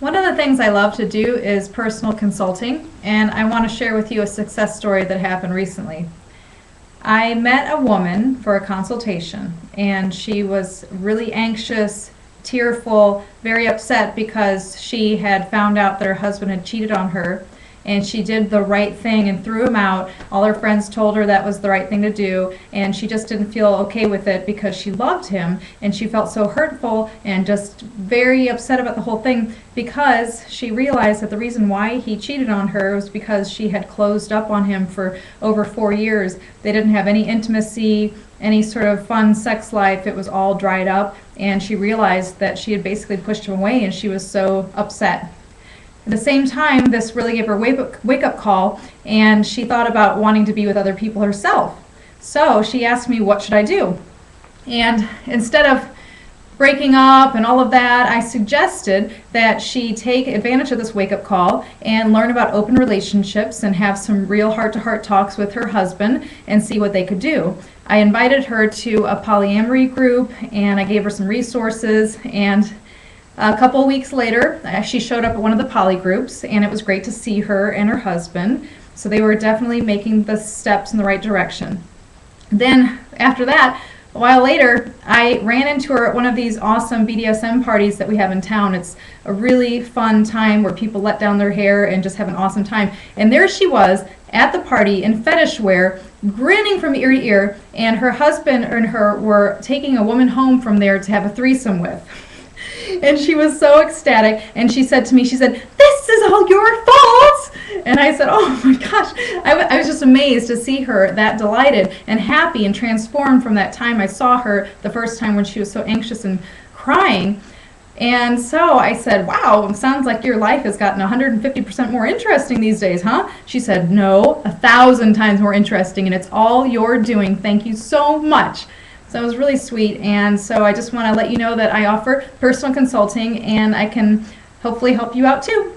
One of the things I love to do is personal consulting, and I want to share with you a success story that happened recently. I met a woman for a consultation, and she was really anxious, tearful, very upset because she had found out that her husband had cheated on her, and she did the right thing and threw him out. All her friends told her that was the right thing to do, and she just didn't feel okay with it because she loved him, and she felt so hurtful and just very upset about the whole thing because she realized that the reason why he cheated on her was because she had closed up on him for over 4 years. They didn't have any intimacy, any sort of fun sex life. It was all dried up, and she realized that she had basically pushed him away, and she was so upset. At the same time, this really gave her a wake-up call, and she thought about wanting to be with other people herself. So she asked me, what should I do? And instead of breaking up and all of that, I suggested that she take advantage of this wake-up call and learn about open relationships and have some real heart-to-heart talks with her husband and see what they could do. I invited her to a polyamory group, and I gave her some resources, and a couple of weeks later, she showed up at one of the poly groups, and it was great to see her and her husband. So they were definitely making the steps in the right direction. Then, after that, a while later, I ran into her at one of these awesome BDSM parties that we have in town. It's a really fun time where people let down their hair and just have an awesome time. And there she was at the party in fetish wear, grinning from ear to ear, and her husband and her were taking a woman home from there to have a threesome with. And she was so ecstatic, and she said to me, she said, "This is all your fault!" And I said, oh my gosh, I was just amazed to see her that delighted and happy and transformed from that time I saw her the first time when she was so anxious and crying. And so I said, wow, it sounds like your life has gotten 150% more interesting these days, huh? She said, no, 1,000 times more interesting, and it's all you're doing. Thank you so much. So it was really sweet, and so I just want to let you know that I offer personal consulting, and I can hopefully help you out too.